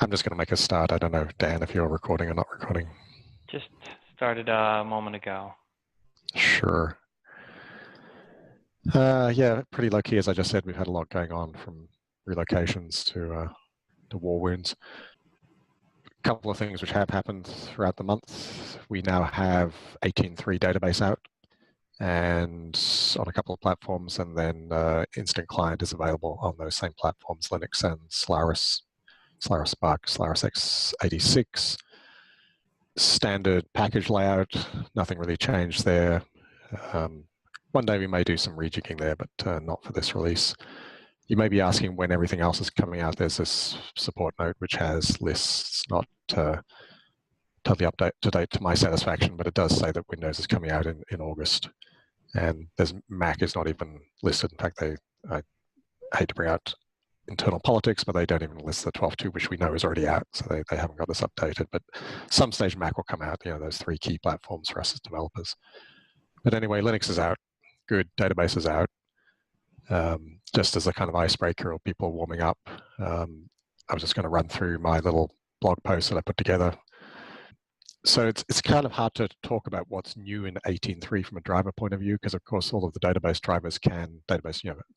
I'm just going to make a start. I don't know, Dan, if you're recording or not recording. Just started a moment ago. Sure. Yeah, pretty low key, as I just said. We've had a lot going on, from relocations to war wounds. A couple of things which have happened throughout the month. We now have 18.3 database out, and on a couple of platforms, and then Instant Client is available on those same platforms, Linux and Solaris Spark, Solaris x86. Standard package layout, nothing really changed there. One day we may do some rejigging there, but not for this release. You may be asking when everything else is coming out. There's this support note which has lists, not totally up to date to my satisfaction, but it does say that Windows is coming out in August. And Mac is not even listed. In fact, I hate to bring out internal politics, but they don't even list the 12.2, which we know is already out, so they haven't got this updated. But some stage Mac will come out, those three key platforms for us as developers. But anyway, Linux is out, good, database is out. Just as a kind of icebreaker or people warming up, I was just going to run through my little blog post that I put together. So it's kind of hard to talk about what's new in 18.3 from a driver point of view, because of course all of the database drivers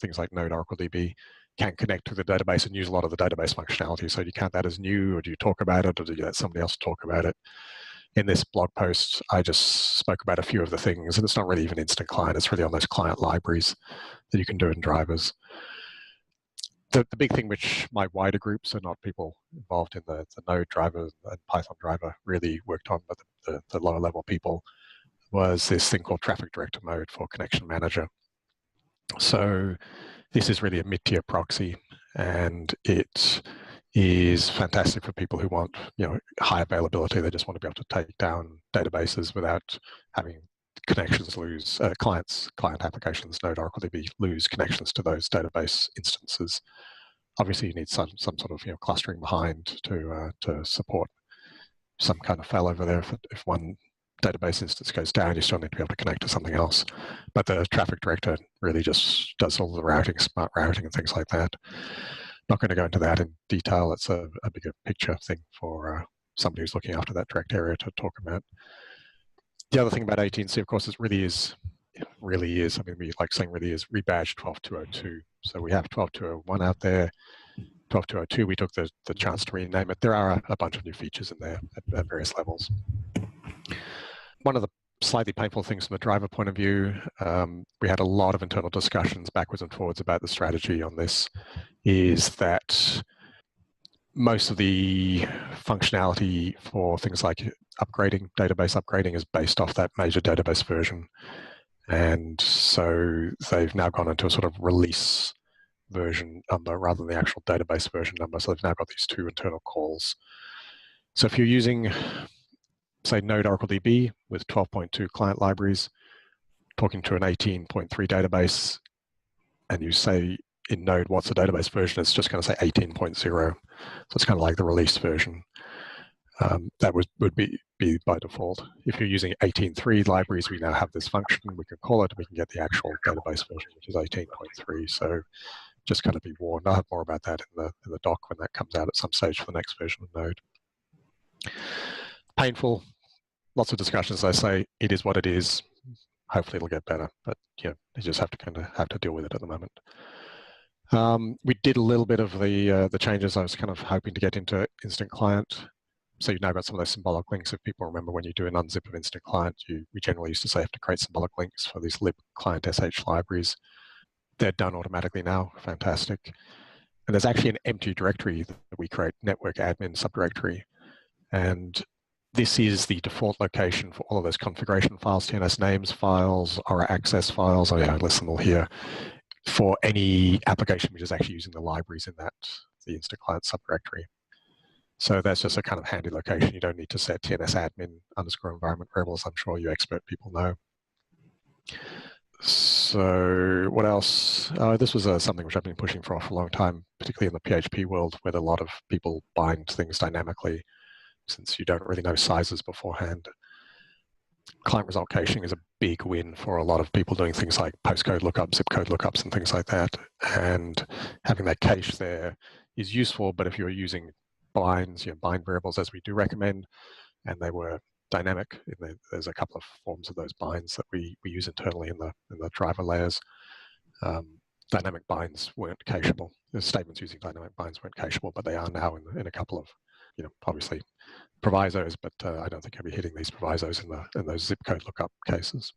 things like Node, Oracle DB, can connect to the database and use a lot of the database functionality. So do you count that as new, or do you talk about it, or do you let somebody else talk about it? In this blog post, I just spoke about a few of the things, and it's not really even Instant Client. It's really on those client libraries that you can do in drivers. The big thing which my wider group, so not people involved in the Node driver and Python driver, really worked on, but the lower level people, was this thing called traffic director mode for connection manager. So this is really a mid-tier proxy, and it is fantastic for people who want high availability. They just want to be able to take down databases without having connections lose, client applications, Node, Oracle DB, lose connections to those database instances. Obviously, you need some sort of clustering behind to support some kind of failover there. If one database instance goes down, you still need to be able to connect to something else. But the traffic director really just does all the routing, smart routing, and things like that. Not going to go into that in detail. It's a bigger picture thing for somebody who's looking after that direct area to talk about. The other thing about 18C, of course, really is, I mean, we like saying really is rebadged 12.202. So we have 12.201 out there. 12.202, we took the chance to rename it. There are a bunch of new features in there at various levels. One of the slightly painful things from the driver point of view, we had a lot of internal discussions backwards and forwards about the strategy on this, is that most of the functionality for things like upgrading, database upgrading, is based off that major database version. And so they've now gone into a sort of release version number rather than the actual database version number. So they've now got these two internal calls. So if you're using, say, Node Oracle DB with 12.2 client libraries, talking to an 18.3 database, and you say in Node, what's the database version? It's just going to say 18.0. So it's kind of like the release version. That would be by default. If you're using 18.3 libraries, we now have this function. We can call it, and we can get the actual database version, which is 18.3. So just kind of be warned. I'll have more about that in the doc when that comes out at some stage for the next version of Node. Painful. Lots of discussions. I say it is what it is. Hopefully it'll get better, but you just have to deal with it at the moment. We did a little bit of the changes I was kind of hoping to get into Instant Client. So you've now got some of those symbolic links. If people remember, when you do an unzip of Instant Client, we generally used to say you have to create symbolic links for these lib client sh libraries. They're done automatically now. Fantastic. And there's actually an empty directory that we create, network admin subdirectory. And this is the default location for all of those configuration files, TNS names files, Aura access files. I list them all here, for any application which is actually using the libraries in the Instant Client subdirectory. So that's just a kind of handy location. You don't need to set TNS admin _ environment variables. I'm sure you expert people know. So what else? This was something which I've been pushing for a long time, particularly in the PHP world, where a lot of people bind things dynamically, since you don't really know sizes beforehand. Client result caching is a big win for a lot of people doing things like postcode lookups, zip code lookups, and things like that. And having that cache there is useful, but if you're using binds, bind variables as we do recommend, and they were dynamic. There's a couple of forms of those binds that we use internally in the driver layers. Dynamic binds weren't cacheable. The statements using dynamic binds weren't cacheable, but they are now in a couple of, obviously provisos, but I don't think I'll be hitting these provisos in those zip code lookup cases.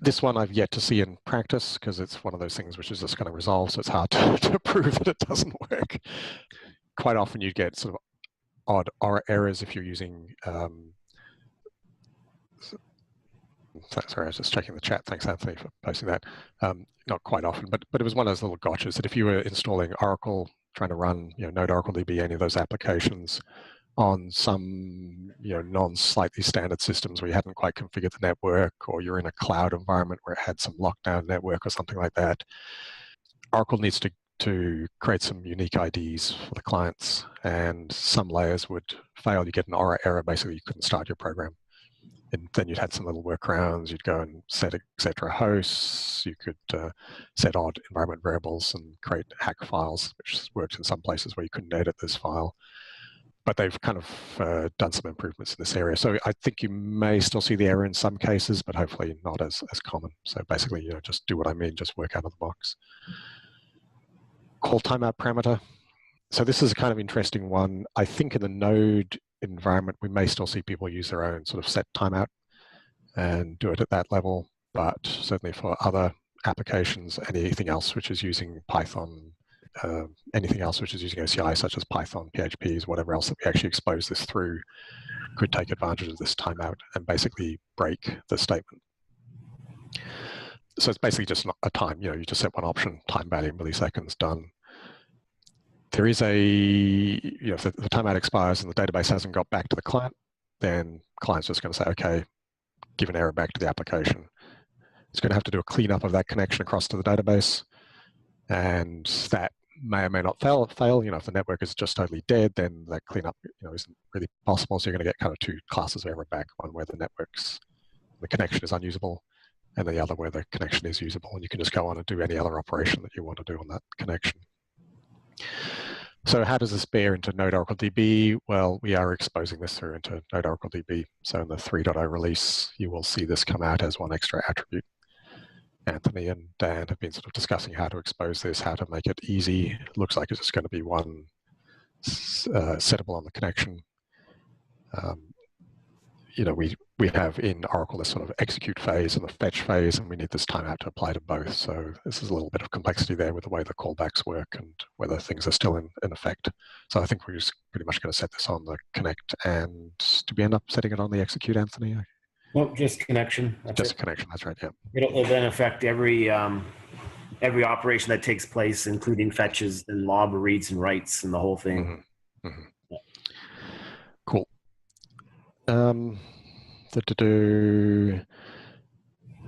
This one I've yet to see in practice because it's one of those things which is just going to resolve, so it's hard to prove that it doesn't work. Quite often you get sort of odd errors if you're using, sorry, I was just checking the chat. Thanks, Anthony, for posting that. Not quite often, but it was one of those little gotchas that if you were installing Oracle, trying to run Node Oracle DB, any of those applications on some non-slightly standard systems where you hadn't quite configured the network, or you're in a cloud environment where it had some lockdown network or something like that, Oracle needs to create some unique IDs for the clients, and some layers would fail. You get an error, basically you couldn't start your program. And then you'd had some little workarounds. You'd go and set etc. hosts. You could set odd environment variables and create hack files, which works in some places where you couldn't edit this file. But they've kind of done some improvements in this area. So I think you may still see the error in some cases, but hopefully not as common. So basically, just do what I mean, just work out of the box. Call timeout parameter. So this is a kind of interesting one. I think in the Node environment, we may still see people use their own sort of set timeout and do it at that level, but certainly for other applications, anything else which is using Python, anything else which is using OCI, such as Python, PHPs, whatever else that we actually expose this through, could take advantage of this timeout and basically break the statement. So it's basically just a time, you just set one option, time value, milliseconds, done. There is if the timeout expires and the database hasn't got back to the client, then client's just going to say, okay, give an error back to the application. It's going to have to do a cleanup of that connection across to the database, and that may or may not fail. If the network is just totally dead, then that cleanup isn't really possible. So you're going to get kind of two classes of error back: one where the connection is unusable, and the other where the connection is usable, and you can just go on and do any other operation that you want to do on that connection. So how does this bear into Node Oracle DB? Well, we are exposing this through into Node Oracle DB. So in the 3.0 release, you will see this come out as one extra attribute. Anthony and Dan have been sort of discussing how to expose this, how to make it easy. It looks like it's just going to be one settable on the connection. We have in Oracle this sort of execute phase and the fetch phase, and we need this timeout to apply to both. So this is a little bit of complexity there with the way the callbacks work and whether things are still in effect. So I think we're just pretty much going to set this on the connect, and do we end up setting it on the execute, Anthony? Nope, just connection. That's just it. A connection, that's right, yeah. It'll then affect every operation that takes place, including fetches and log reads and writes and the whole thing. Mm-hmm. Mm-hmm. Yeah. Cool.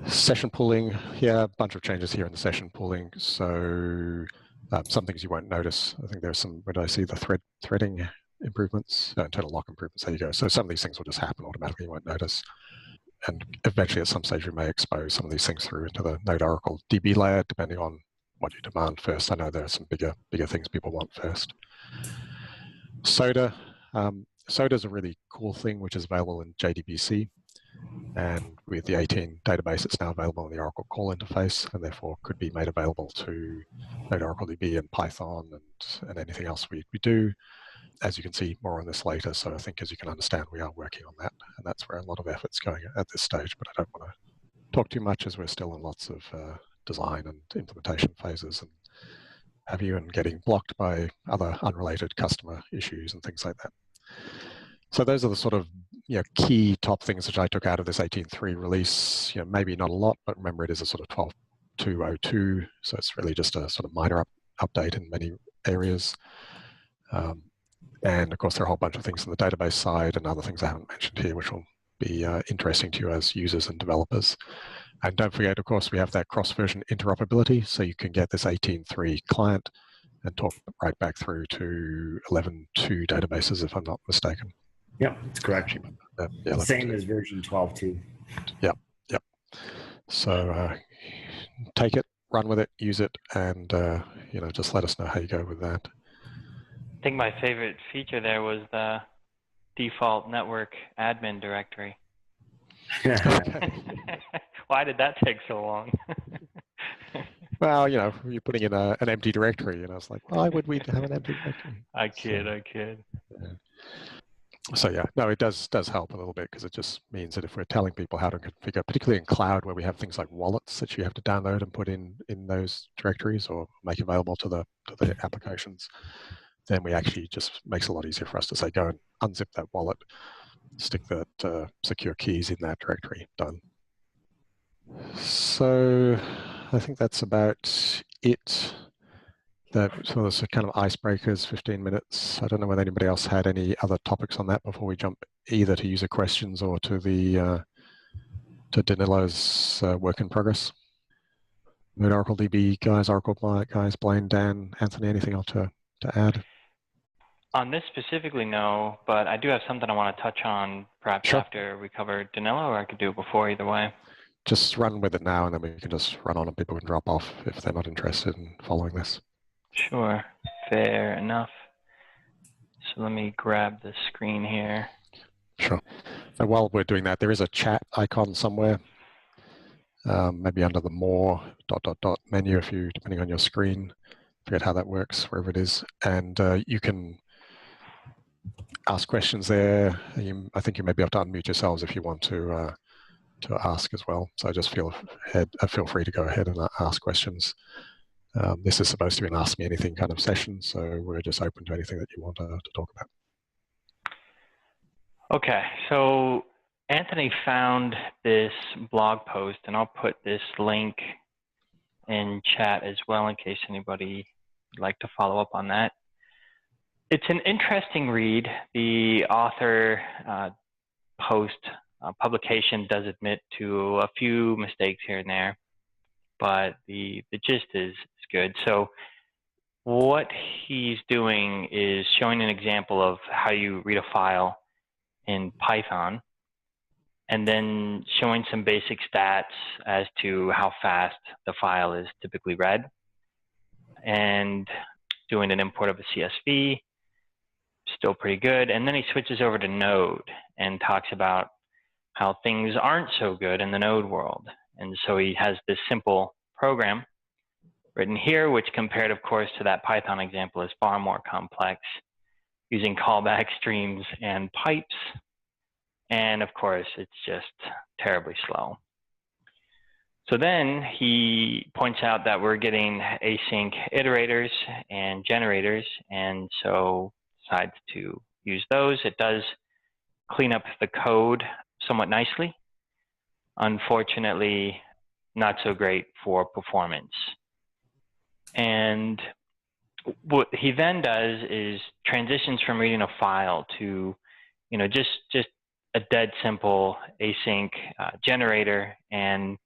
Session pooling, yeah, a bunch of changes here in the session pooling. So some things you won't notice. I think there's some, where did I see the threading improvements? Internal lock improvements, there you go. So some of these things will just happen automatically, you won't notice. And eventually at some stage we may expose some of these things through into the Node Oracle DB layer, depending on what you demand first. I know there are some bigger things people want first. Soda. Soda is a really cool thing which is available in JDBC, and with the 18 database it's now available in the Oracle call interface, and therefore could be made available to Node Oracle DB and Python and anything else we do. As you can see more on this later, so I think as you can understand we are working on that, and that's where a lot of effort's going at this stage, but I don't want to talk too much as we're still in lots of design and implementation phases and have you, and getting blocked by other unrelated customer issues and things like that. So those are the sort of key top things which I took out of this 18.3 release. Maybe not a lot, but remember it is a sort of 12.2.02, so it's really just a sort of minor update in many areas. And of course there are a whole bunch of things on the database side and other things I haven't mentioned here which will be interesting to you as users and developers. And don't forget, of course, we have that cross-version interoperability, so you can get this 18.3 client and talk right back through to 11.2 databases, if I'm not mistaken. Yep, that's correct. Yeah, same as version 12.2. Yep. So take it, run with it, use it, and just let us know how you go with that. I think my favorite feature there was the default network admin directory. Why did that take so long? Well, you know, you're putting in an empty directory, and I was like, why would we have an empty directory? I kid. Yeah. So yeah, no, it does help a little bit, because it just means that if we're telling people how to configure, particularly in cloud where we have things like wallets that you have to download and put in those directories or make available to the applications, then we actually just makes it a lot easier for us to say, go and unzip that wallet, stick that secure keys in that directory, done. So I think that's about it. So there's a kind of icebreakers, 15 minutes. I don't know whether anybody else had any other topics on that before we jump either to user questions or to the to Danilo's work in progress. Mood Oracle DB guys, Oracle guys, Blaine, Dan, Anthony, anything else to add? On this specifically, no, but I do have something I want to touch on perhaps Sure. after we cover Danilo, or I could do it before, either way. Just run with it now, and then we can just run on and people can drop off if they're not interested in following this. Sure, fair enough. So let me grab the screen here. Sure. And while we're doing that, there is a chat icon somewhere, maybe under the more ... menu, if you, depending on your screen, forget how that works, wherever it is, and you can ask questions there. I think you may be able to unmute yourselves if you want to ask as well. So just feel free to go ahead and ask questions. This is supposed to be an Ask Me Anything kind of session, so we're just open to anything that you want to talk about. Okay, so Anthony found this blog post, and I'll put this link in chat as well in case anybody would like to follow up on that. It's an interesting read. The author publication does admit to a few mistakes here and there, but the gist is good. So what he's doing is showing an example of how you read a file in Python, and then showing some basic stats as to how fast the file is typically read, and doing an import of a CSV, still pretty good. And then he switches over to Node and talks about how things aren't so good in the Node world. And so he has this simple program written here, which compared, of course, to that Python example is far more complex, using callback streams and pipes. And of course, it's just terribly slow. So then he points out that we're getting async iterators and generators, and so decides to use those. It does clean up the code somewhat nicely. Unfortunately, not so great for performance. And what he then does is transitions from reading a file to, just a dead simple async generator, and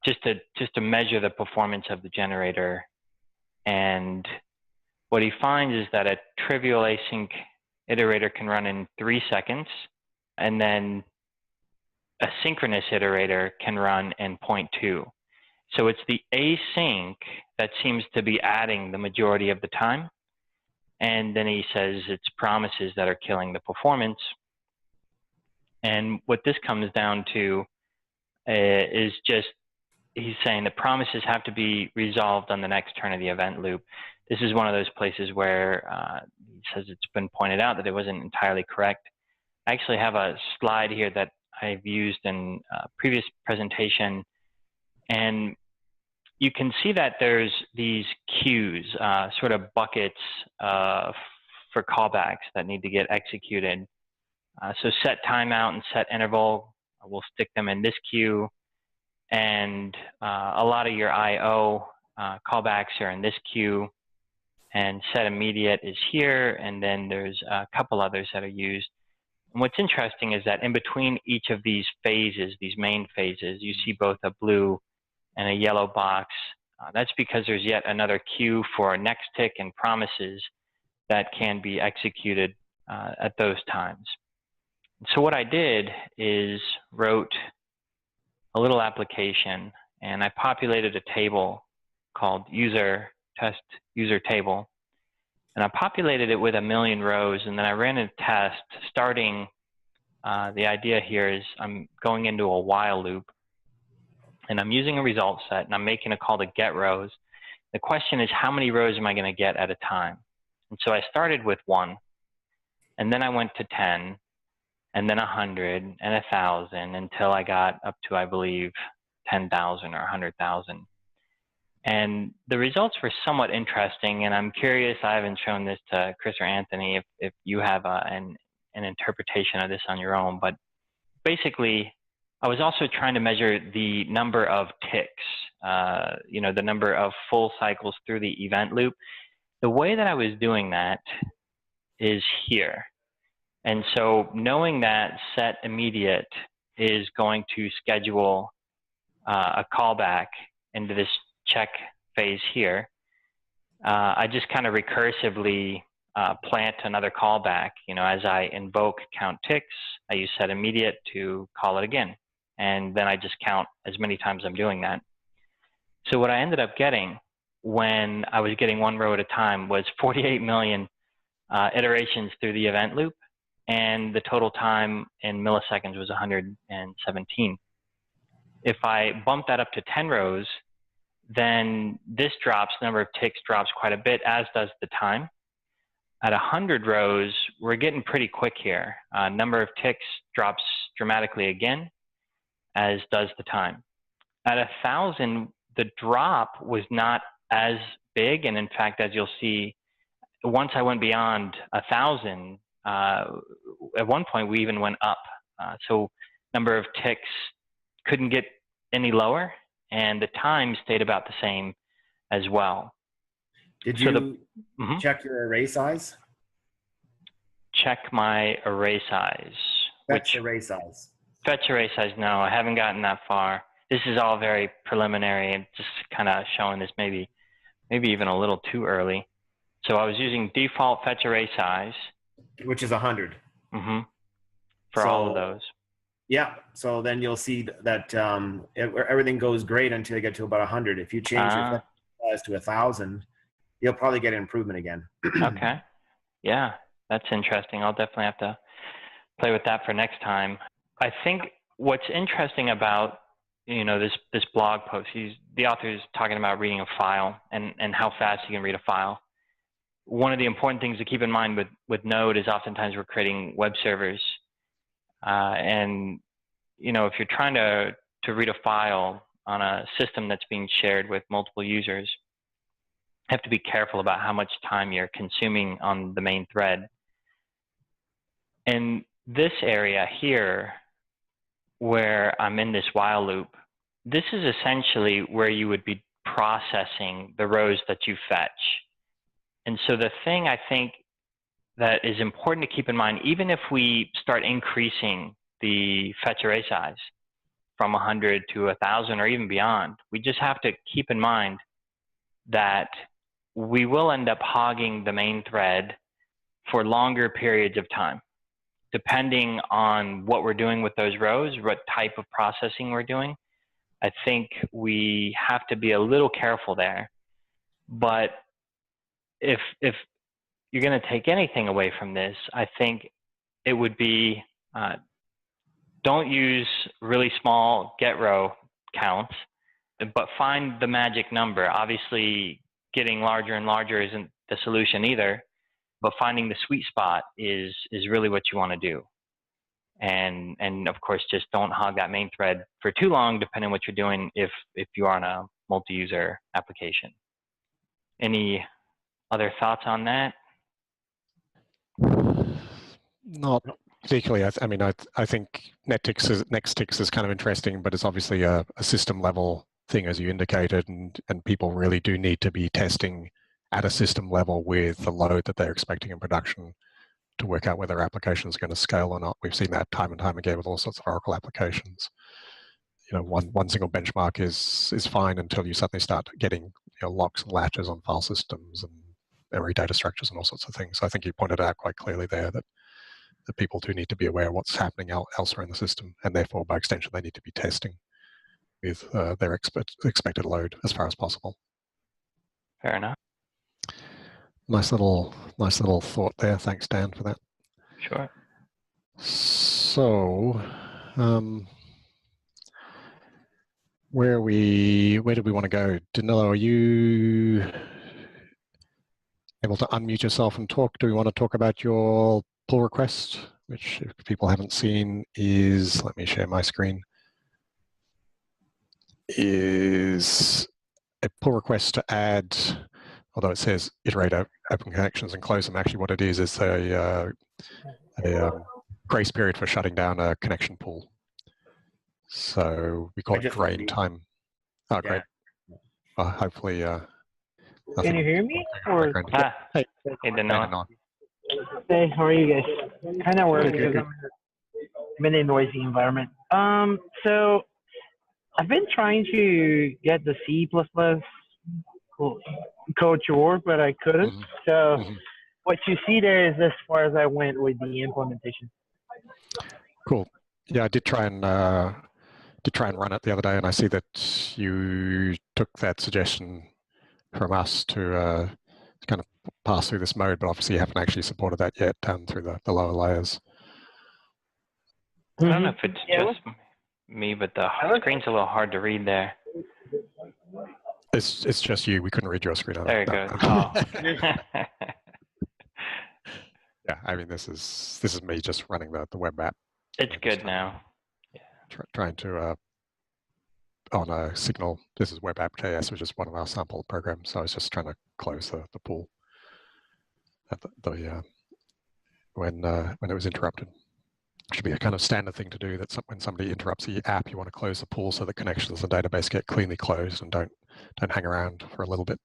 just to measure the performance of the generator. And what he finds is that a trivial async iterator can run in 3 seconds, and then a synchronous iterator can run in 0.2. So it's the async that seems to be adding the majority of the time. And then he says it's promises that are killing the performance. And what this comes down to is just, he's saying the promises have to be resolved on the next turn of the event loop. This is one of those places where he says it's been pointed out that it wasn't entirely correct. I actually have a slide here that I've used in a previous presentation, and you can see that there's these queues, sort of buckets for callbacks that need to get executed. So set timeout and set interval, we'll stick them in this queue, and a lot of your I/O callbacks are in this queue, and set immediate is here, and then there's a couple others that are used. And what's interesting is that in between each of these phases, these main phases, you see both a blue and a yellow box. That's because there's yet another queue for next tick and promises that can be executed at those times. So what I did is wrote a little application, and I populated a table called test user table. And I populated it with 1,000,000 rows, and then I ran a test starting, the idea here is I'm going into a while loop, and I'm using a result set, and I'm making a call to get rows. The question is, how many rows am I going to get at a time? And so I started with 1, and then I went to 10, and then 100, and 1,000, until I got up to, I believe, 10,000 or 100,000. And the results were somewhat interesting, and I'm curious, I haven't shown this to Chris or Anthony, if you have an interpretation of this on your own, but basically, I was also trying to measure the number of ticks, you know, the number of full cycles through the event loop. The way that I was doing that is here. And so knowing that set immediate is going to schedule a callback into this check phase here, I just kind of recursively plant another callback. You know, as I invoke count ticks, I use set immediate to call it again. And then I just count as many times I'm doing that. So what I ended up getting when I was getting 1 row at a time was 48 million iterations through the event loop, and the total time in milliseconds was 117. If I bump that up to 10 rows, then this drops, the number of ticks drops quite a bit, as does the time. At 100 rows, we're getting pretty quick here. Number of ticks drops dramatically again, as does the time. At 1,000, the drop was not as big, and in fact, as you'll see, once I went beyond 1,000, at one point we even went up. So number of ticks couldn't get any lower, and the time stayed about the same as well. Did you check your array size? Check my array size. Fetch array size. Fetch array size, no, I haven't gotten that far. This is all very preliminary and just kind of showing this maybe even a little too early. So I was using default fetch array size, which is 100. For all of those. Yeah, so then you'll see that everything goes great until you get to about 100. If you change your fetch size to 1,000, you'll probably get an improvement again. Okay, yeah, that's interesting. I'll definitely have to play with that for next time. I think what's interesting about, you know, this blog post, the author is talking about reading a file and how fast you can read a file. One of the important things to keep in mind with Node is oftentimes we're creating web servers. And, you know, if you're trying to read a file on a system that's being shared with multiple users, you have to be careful about how much time you're consuming on the main thread. In this area here, where I'm in this while loop, this is essentially where you would be processing the rows that you fetch. And so the thing I think that is important to keep in mind, even if we start increasing the fetch array size from 100 to 1,000 or even beyond, we just have to keep in mind that we will end up hogging the main thread for longer periods of time, depending on what we're doing with those rows, what type of processing we're doing. I think we have to be a little careful there. But if you're going to take anything away from this, I think it would be don't use really small get row counts, but find the magic number. Obviously, getting larger and larger isn't the solution either, but finding the sweet spot is really what you want to do. And of course, just don't hog that main thread for too long, depending on what you're doing if you are on a multi-user application. Any other thoughts on that? Not particularly. I mean, I think nextticks is kind of interesting, but it's obviously a system level thing, as you indicated, and people really do need to be testing at a system level with the load that they're expecting in production to work out whether application is going to scale or not. We've seen that time and time again with all sorts of Oracle applications. You know, one single benchmark is fine until you suddenly start getting, you know, locks and latches on file systems and memory data structures and all sorts of things. So I think you pointed out quite clearly there that people do need to be aware of what's happening elsewhere in the system, and therefore, by extension, they need to be testing with their expected load as far as possible. Fair enough. Nice little thought there. Thanks, Dan, for that. Sure. So, where did we want to go? Danilo, are you able to unmute yourself and talk? Do we want to talk about your pull request, which if people haven't seen is, let me share my screen, is a pull request to add, although it says iterate open connections and close them, actually what it is a grace period for shutting down a connection pool. So we call it drain time. Oh, great. Hopefully, can you hear me? Or hey, Danilo. Hey, how are you guys? Kind of work because I'm in a noisy environment. So I've been trying to get the C++ code to work, but I couldn't. So what you see there is as far as I went with the implementation. Cool. Yeah, I did try and run it the other day, and I see that you took that suggestion from us to kind of pass through this mode, but obviously you haven't actually supported that yet down through the lower layers. I don't know if it's just me, but the screen's a little hard to read there. It's just you. We couldn't read your screen. There it goes. Oh. Yeah, I mean this is me just running the web app. It's good now. Yeah. Trying to on a Signal. This is web app.js, which is one of our sample programs. So I was just trying to close the pool at when it was interrupted. It should be a kind of standard thing to do, that when somebody interrupts the app, you want to close the pool so that connections to the database get cleanly closed and don't hang around for a little bit.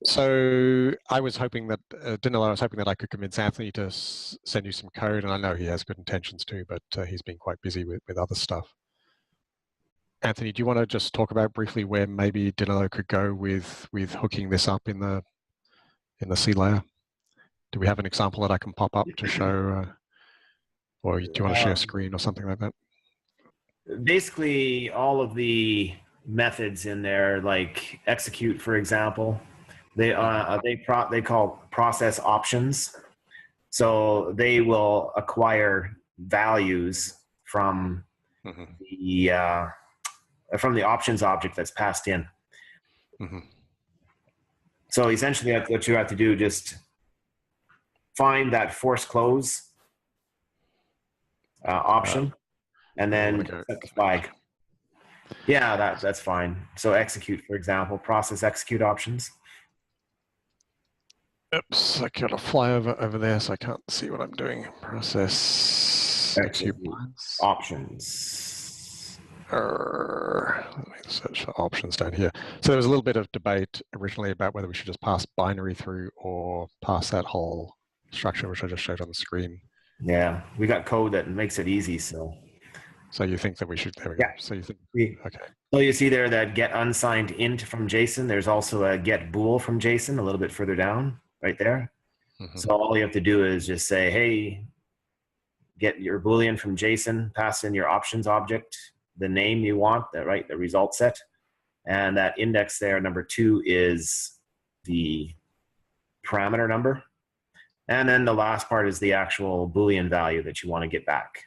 So I was hoping that, Danilo, I was hoping that I could convince Anthony to send you some code, and I know he has good intentions too, but he's been quite busy with other stuff. Anthony, do you want to just talk about briefly where maybe Danilo could go with hooking this up in the C layer? Do we have an example that I can pop up to show, or do you want to share screen or something like that? Basically, all of the methods in there, like execute, for example, they call process options. So they will acquire values from the options object that's passed in. So essentially, what you have to do, just find that force close option, and then set the flag. Yeah, that's fine. So execute, for example, process execute options. Oops, I got a flyover over there, so I can't see what I'm doing. Process execute options. Let me search for options down here. So there was a little bit of debate originally about whether we should just pass binary through or pass that whole structure, which I just showed on the screen. Yeah, we got code that makes it easy, so. So you think that we should, there we go. So you think, okay. So you see there that get unsigned int from JSON. There's also a get bool from JSON a little bit further down, right there. So all you have to do is just say, hey, get your Boolean from JSON, pass in your options object, the name you want, the result set. And that index there, number 2, is the parameter number. And then the last part is the actual Boolean value that you want to get back.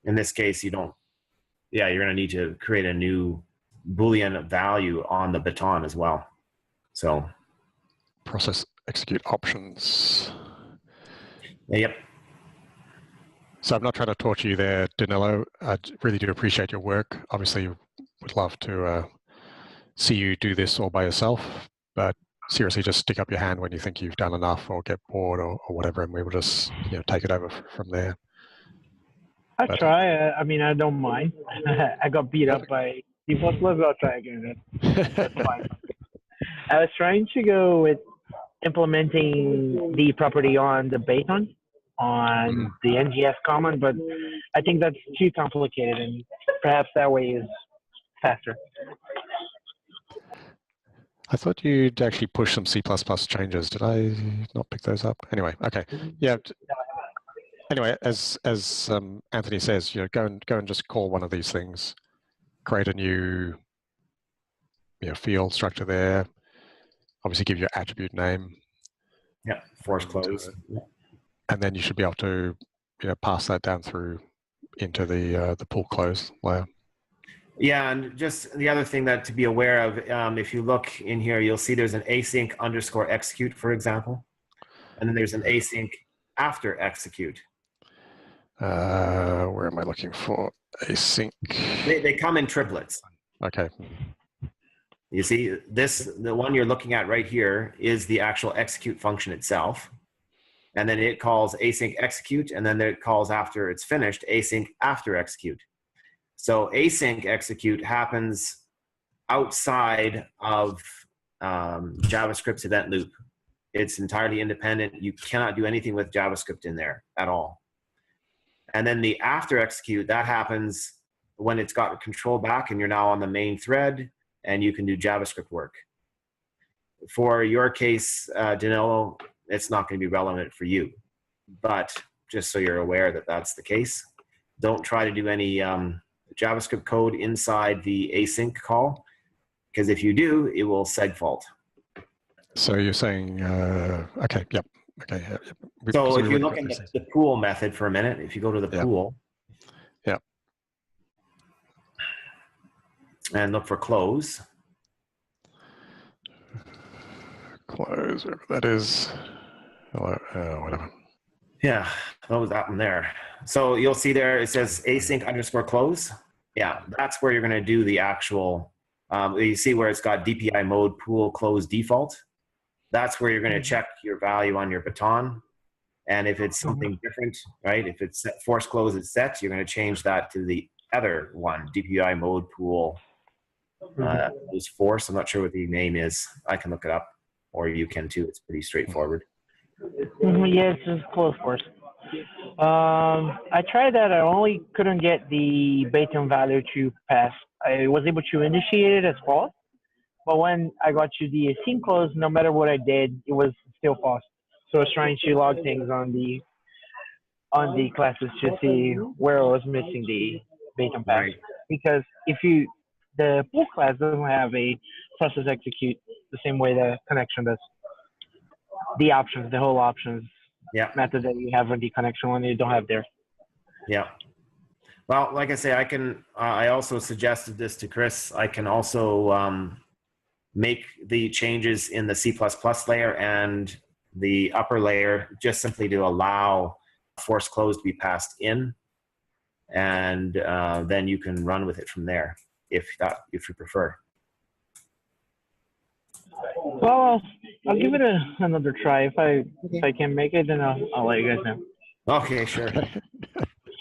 In this case, you're going to need to create a new Boolean value on the baton as well. So process execute options. Yep. So I'm not trying to torture you there, Danilo. I really do appreciate your work. Obviously, would love to see you do this all by yourself, but seriously, just stick up your hand when you think you've done enough or get bored or whatever, and we will just take it over from there. I'll try. I mean, I don't mind. I got beat up by C++. I'll try again. That's fine. I was trying to go with implementing the property on the baton on the NGS common, but I think that's too complicated, and perhaps that way is faster. I thought you'd actually push some C++ changes. Did I not pick those up? Anyway, okay. Yeah. Anyway, as Anthony says, go and just call one of these things, create a new field structure there, obviously give your attribute name. Yeah, force close. And then you should be able to, pass that down through into the pull close layer. Yeah, and just the other thing that to be aware of, if you look in here, you'll see there's an async underscore execute, for example, and then there's an async after execute. Where am I looking for? Async. They come in triplets. Okay. You see, the one you're looking at right here is the actual execute function itself. And then it calls async execute, and then it calls after it's finished, async after execute. So async execute happens outside of JavaScript's event loop. It's entirely independent. You cannot do anything with JavaScript in there at all. And then the after execute, that happens when it's got control back and you're now on the main thread and you can do JavaScript work. For your case, Danilo, it's not going to be relevant for you. But just so you're aware that that's the case, don't try to do any JavaScript code inside the async call, because if you do, it will segfault. So you're saying, okay, yep. Okay. Yep. So if you look at the pool method for a minute, if you go to the pool. Yep. And look for close. Close, whatever that is. Whatever. Yeah, that one there. So you'll see there, it says async underscore close. Yeah, that's where you're going to do the actual, you see where it's got DPI mode pool close default. That's where you're going to check your value on your baton. And if it's something different, right? If it's set, force close is set, you're going to change that to the other one, DPI mode pool close force. I'm not sure what the name is. I can look it up, or you can too. It's pretty straightforward. Yes, it's close force. I tried that. I only couldn't get the baton value to pass. I was able to initiate it as false, but when I got to the async close, no matter what I did, it was still false. So I was trying to log things on the classes to see where I was missing the baton pass. Right. Because the pull class doesn't have a process execute the same way the connection does. The options, the whole options method that you have on the connection one, you don't have there. Yeah. Well, like I say, I can. I also suggested this to Chris. I can also make the changes in the C++ layer and the upper layer just simply to allow force close to be passed in, and then you can run with it from there if you prefer. Well, I'll give it another try. If I can make it, then I'll let you guys know. Okay, sure.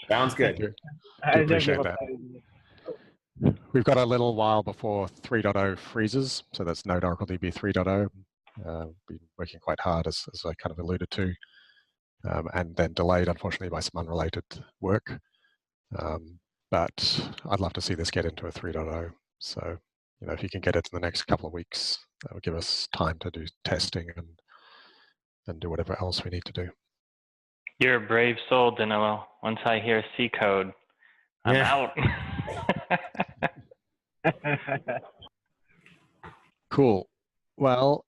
Sounds good. Do appreciate that. We've got a little while before 3.0 freezes, so that's Node Oracle DB 3.0. Been working quite hard, as I kind of alluded to, and then delayed, unfortunately, by some unrelated work. But I'd love to see this get into a 3.0. So, if you can get it in the next couple of weeks, that will give us time to do testing and do whatever else we need to do. You're a brave soul, Danilo. Once I hear C code, I'm out. Cool. Well,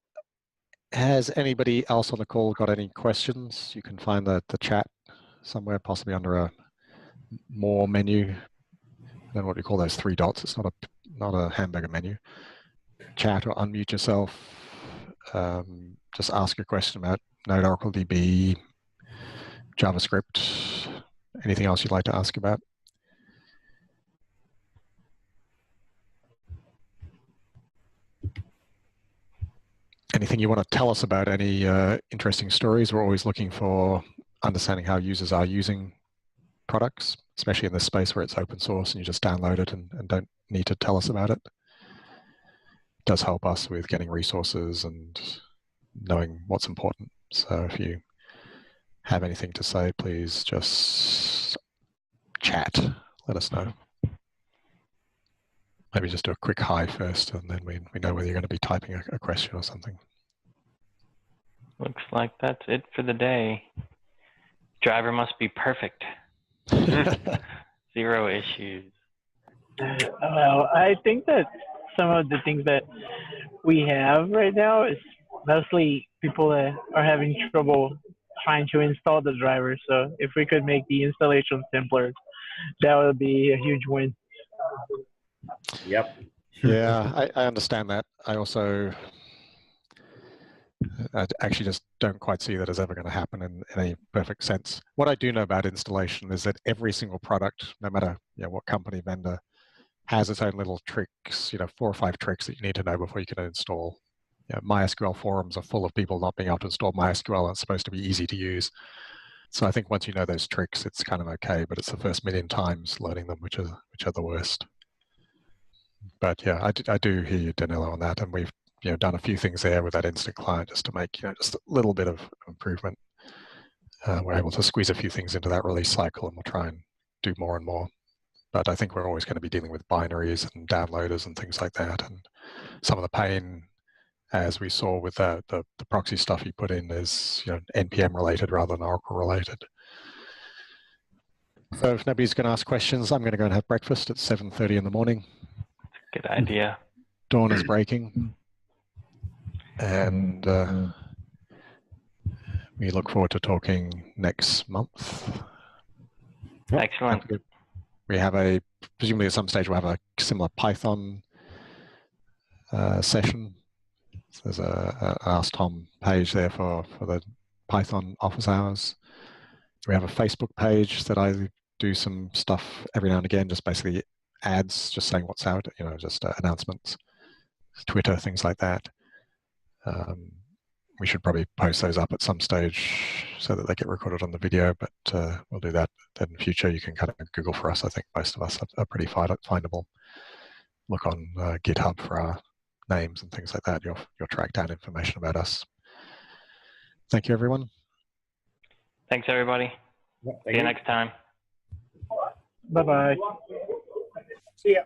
has anybody else on the call got any questions? You can find the chat somewhere, possibly under a more menu. Then what do you call those 3 dots? It's not a hamburger menu. Chat or unmute yourself. Just ask a question about Node Oracle DB, JavaScript, anything else you'd like to ask about? Anything you want to tell us about, any interesting stories? We're always looking for understanding how users are using products, especially in this space where it's open source and you just download it and don't need to tell us about it. It does help us with getting resources and knowing what's important. So if you have anything to say, please just chat, let us know. Maybe just do a quick hi first, and then we know whether you're going to be typing a question or something. Looks like that's it for the day. Driver must be perfect. 0 issues. Well, I think that some of the things that we have right now is mostly people are having trouble trying to install the driver. So if we could make the installation simpler, that would be a huge win. Yep. Yeah, I understand that. I also I actually just don't quite see that as ever going to happen in any perfect sense. What I do know about installation is that every single product, no matter what company, vendor, has its own little tricks, 4 or 5 tricks that you need to know before you can install. MySQL forums are full of people not being able to install MySQL, and it's supposed to be easy to use. So I think once you know those tricks, it's kind of okay, but it's the first million times learning them which are the worst. But yeah, I do hear you, Danilo, on that, and we've done a few things there with that instant client just to make just a little bit of improvement. We're able to squeeze a few things into that release cycle, and we'll try and do more and more. But I think we're always going to be dealing with binaries and downloaders and things like that. And some of the pain, as we saw with the proxy stuff you put in, is NPM related rather than Oracle related. So if nobody's going to ask questions, I'm going to go and have breakfast at 7:30 in the morning. Good idea. Dawn is breaking. And we look forward to talking next month. Excellent. We have presumably at some stage we'll have a similar Python session. So there's a AskTOM page there for the Python office hours. We have a Facebook page that I do some stuff every now and again, just basically ads, just saying what's out, just announcements, Twitter, things like that. We should probably post those up at some stage so that they get recorded on the video, but we'll do that then in the future. You can kind of Google for us. I think most of us are pretty findable. Look on GitHub for our names and things like that. You'll track down information about us. Thank you, everyone. Thanks, everybody. See you next time. Bye-bye. See ya.